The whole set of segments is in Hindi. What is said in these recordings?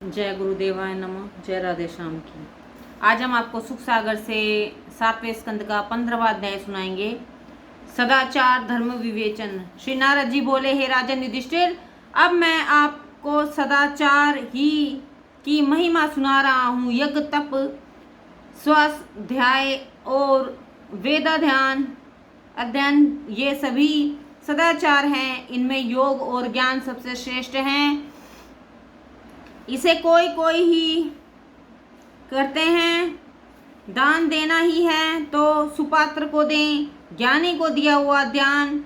जय गुरुदेवाय नमः। जय राधे श्याम की। आज हम आपको सुख सागर से 7वें स्कंद का 15वां अध्याय सुनाएंगे। सदाचार धर्म विवेचन। श्री नारद जी बोले, हे राजन युधिष्ठिर, अब मैं आपको सदाचार ही की महिमा सुना रहा हूँ। यज्ञ, तप, स्वाध्याय और वेदाध्ययन अध्ययन ये सभी सदाचार हैं। इनमें योग और ज्ञान सबसे श्रेष्ठ हैं। इसे कोई कोई ही करते हैं। दान देना ही है तो सुपात्र को दें। ज्ञानी को दिया हुआ दान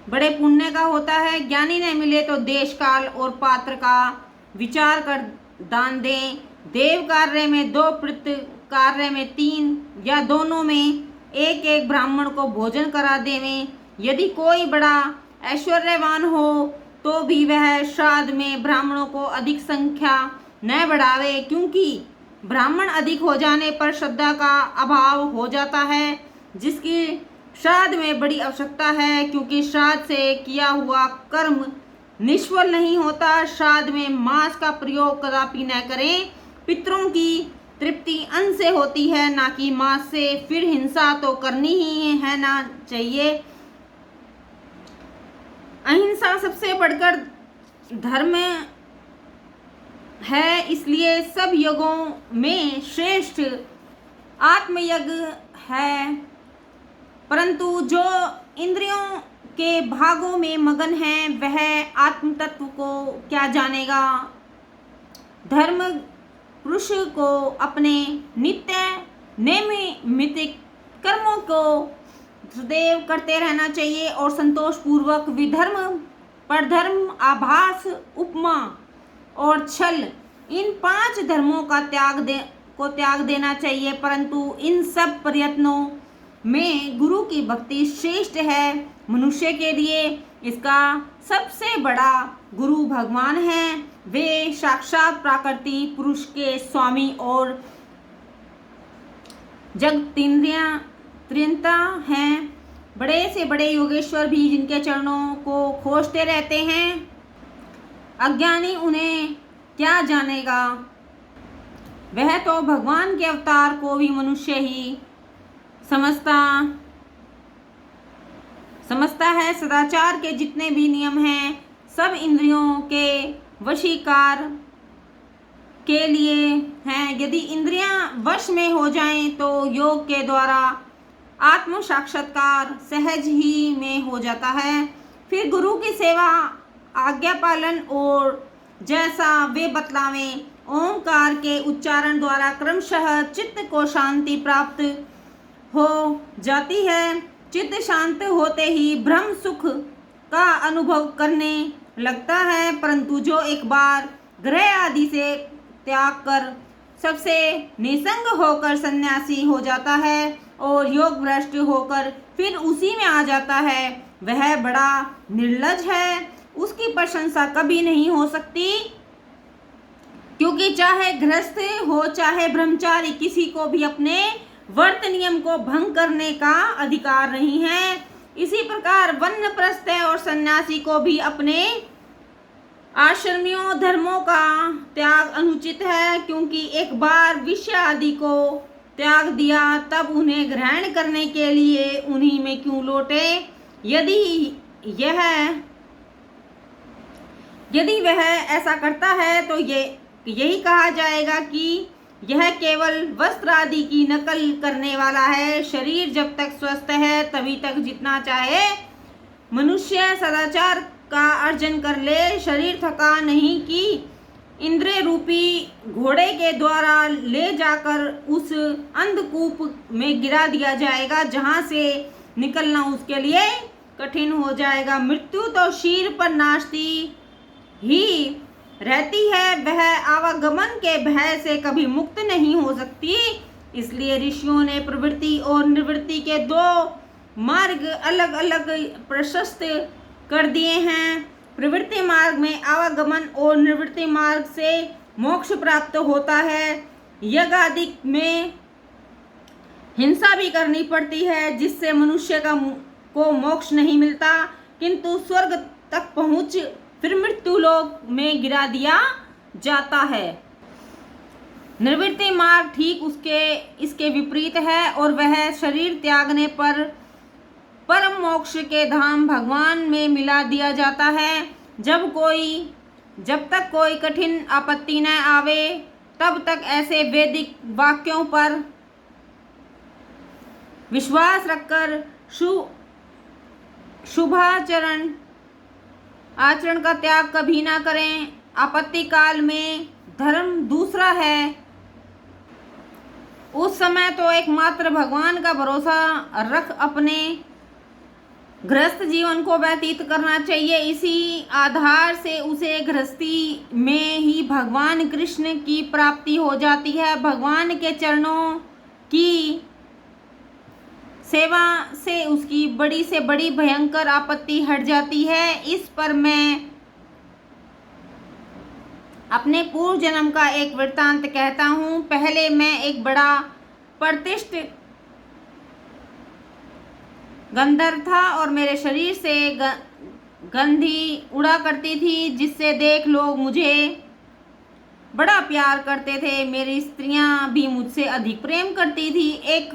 बड़े पुण्य का होता है। ज्ञानी नहीं मिले तो देश काल और पात्र का विचार कर दान दें। देव कार्य में 2, पितृ कार्य में 3 या दोनों में एक एक ब्राह्मण को भोजन करा देवें। यदि कोई बड़ा ऐश्वर्यवान हो तो भी वह श्राद्ध में ब्राह्मणों को अधिक संख्या न बढ़ावे, क्योंकि ब्राह्मण अधिक हो जाने पर श्रद्धा का अभाव हो जाता है, जिसकी श्राद्ध में बड़ी आवश्यकता है, क्योंकि श्राद्ध से किया हुआ कर्म निष्फल नहीं होता। श्राद्ध में मांस का प्रयोग कदापि न करें। पितरों की तृप्ति अन्न से होती है, ना कि मांस से। फिर हिंसा तो करनी ही है ना चाहिए। अहिंसा सबसे बढ़कर धर्म है, इसलिए सब यज्ञों में श्रेष्ठ आत्मयज्ञ है। परंतु जो इंद्रियों के भागों में मगन है वह आत्म तत्व को क्या जानेगा। धर्म पुरुष को अपने नित्य नैमित्तिक कर्मों को सदैव करते रहना चाहिए और संतोष पूर्वक विधर्म, परधर्म, आभास, उपमा और छल, इन 5 धर्मों का त्याग देना चाहिए। परंतु इन सब प्रयत्नों में गुरु की भक्ति श्रेष्ठ है। मनुष्य के लिए इसका सबसे बड़ा गुरु भगवान है। वे साक्षात प्रकृति पुरुष के स्वामी और जगतीन्द्रियता हैं। बड़े से बड़े योगेश्वर भी जिनके चरणों को खोजते रहते हैं। अज्ञानी उन्हें क्या जानेगा। वह तो भगवान के अवतार को भी मनुष्य ही समझता है। सदाचार के जितने भी नियम हैं सब इंद्रियों के वशीकार के लिए हैं। यदि इंद्रियां वश में हो जाएं तो योग के द्वारा आत्म साक्षात्कार सहज ही में हो जाता है। फिर गुरु की सेवा, आज्ञा पालन और जैसा वे बतलावें, ओंकार के उच्चारण द्वारा क्रमशः चित्त को शांति प्राप्त हो जाती है। चित्त शांत होते ही ब्रह्म सुख का अनुभव करने लगता है। परंतु जो एक बार ग्रह आदि से त्याग कर सबसे निसंग होकर सन्यासी हो जाता है और योग भ्रष्ट होकर फिर उसी में आ जाता है, वह बड़ा निर्लज है। उसकी प्रशंसा कभी नहीं हो सकती, क्योंकि चाहे गृहस्थ हो चाहे ब्रह्मचारी, किसी को भी अपने व्रत नियम को भंग करने का अधिकार नहीं है। इसी प्रकार वानप्रस्थ और सन्यासी को भी अपने आश्रमियों धर्मों का त्याग अनुचित है, क्योंकि एक बार विषय आदि को त्याग दिया तब उन्हें ग्रहण करने के लिए उन्हीं में क्यों लौटे। यदि वह ऐसा करता है तो यही कहा जाएगा कि यह केवल वस्त्र आदि की नकल करने वाला है। शरीर जब तक स्वस्थ है तभी तक जितना चाहे मनुष्य सदाचार का अर्जन कर ले। शरीर थका नहीं कि इंद्रिय रूपी घोड़े के द्वारा ले जाकर उस अंधकूप में गिरा दिया जाएगा, जहां से निकलना उसके लिए कठिन हो जाएगा। मृत्यु तो शीर पर नाचती ही रहती है, वह आवागमन के भय से कभी मुक्त नहीं हो सकती। इसलिए ऋषियों ने प्रवृत्ति और निवृत्ति के 2 मार्ग अलग अलग प्रशस्त कर दिए हैं। प्रवृत्ति मार्ग में आवागमन और निवृत्ति मार्ग से मोक्ष प्राप्त होता है। यज्ञ आदि में हिंसा भी करनी पड़ती है, जिससे मनुष्य को मोक्ष नहीं मिलता, किंतु स्वर्ग तक पहुँच फिर मृत्यु लोक में गिरा दिया जाता है। निवृत्ति मार्ग ठीक इसके विपरीत है और वह शरीर त्यागने पर परम मोक्ष के धाम भगवान में मिला दिया जाता है। जब तक कोई कठिन आपत्ति न आवे तब तक ऐसे वैदिक वाक्यों पर विश्वास रखकर शुभाचरण आचरण का त्याग कभी ना करें। आपत्ति काल में धर्म दूसरा है, उस समय तो एकमात्र भगवान का भरोसा रख अपने गृहस्थ जीवन को व्यतीत करना चाहिए। इसी आधार से उसे गृहस्थी में ही भगवान कृष्ण की प्राप्ति हो जाती है। भगवान के चरणों की सेवा से उसकी बड़ी से बड़ी भयंकर आपत्ति हट जाती है। इस पर मैं अपने पूर्व जन्म का एक वृत्तांत कहता हूँ। पहले मैं एक बड़ा प्रतिष्ठित गंधर्व था और मेरे शरीर से गंधी उड़ा करती थी, जिससे देख लोग मुझे बड़ा प्यार करते थे। मेरी स्त्रियां भी मुझसे अधिक प्रेम करती थी। एक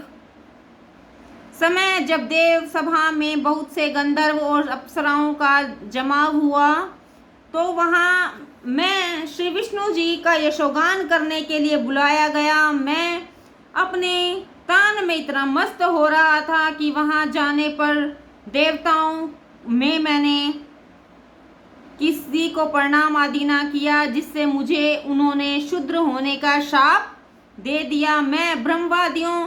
समय जब देव सभा में बहुत से गंधर्व और अप्सराओं का जमाव हुआ तो वहाँ मैं श्री विष्णु जी का यशोगान करने के लिए बुलाया गया। मैं अपने तान में इतना मस्त हो रहा था कि वहाँ जाने पर देवताओं में मैंने किसी को प्रणाम आदि ना किया, जिससे मुझे उन्होंने शूद्र होने का शाप दे दिया। मैं ब्रह्मवादियों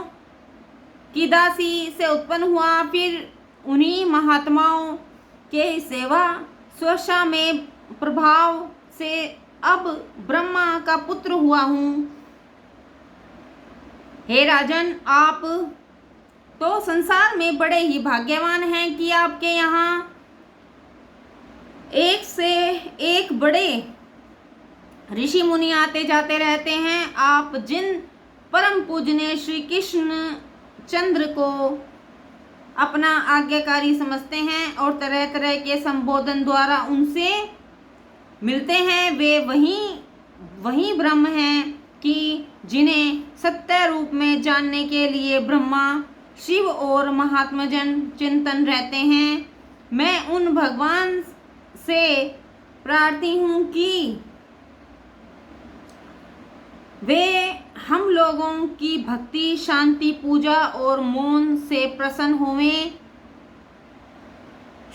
की दासी से उत्पन्न हुआ, फिर उन्हीं महात्माओं के सेवा स्वेच्छा में प्रभाव से अब ब्रह्मा का पुत्र हुआ हूँ। हे राजन, आप तो संसार में बड़े ही भाग्यवान हैं कि आपके यहाँ एक से एक बड़े ऋषि मुनि आते जाते रहते हैं। आप जिन परम पूजनीय श्री कृष्ण चंद्र को अपना आज्ञाकारी समझते हैं और तरह तरह के संबोधन द्वारा उनसे मिलते हैं, वे वही ब्रह्म हैं कि जिन्हें सत्य रूप में जानने के लिए ब्रह्मा, शिव और महात्मजन चिंतन रहते हैं। मैं उन भगवान से प्रार्थी हूँ कि वे हम लोगों की भक्ति, शांति, पूजा और मौन से प्रसन्न होवें।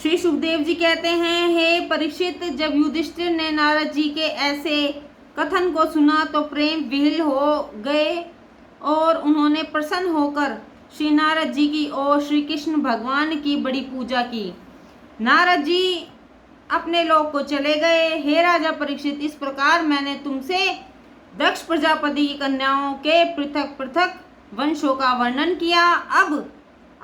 श्री सुखदेव जी कहते हैं, हे परीक्षित, जब युधिष्ठिर ने नारद जी के ऐसे कथन को सुना तो प्रेम विह्वल हो गए और उन्होंने प्रसन्न होकर श्री नारद जी की और श्री कृष्ण भगवान की बड़ी पूजा की। नारद जी अपने लोक को चले गए। हे राजा परीक्षित, इस प्रकार मैंने तुमसे दक्ष प्रजापति की कन्याओं के पृथक पृथक वंशों का वर्णन किया। अब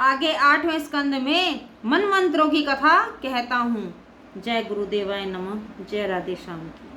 आगे 8वें स्कंद में मनमंत्रों की कथा कहता हूँ। जय गुरुदेवाय नमः। जय राधे श्याम की।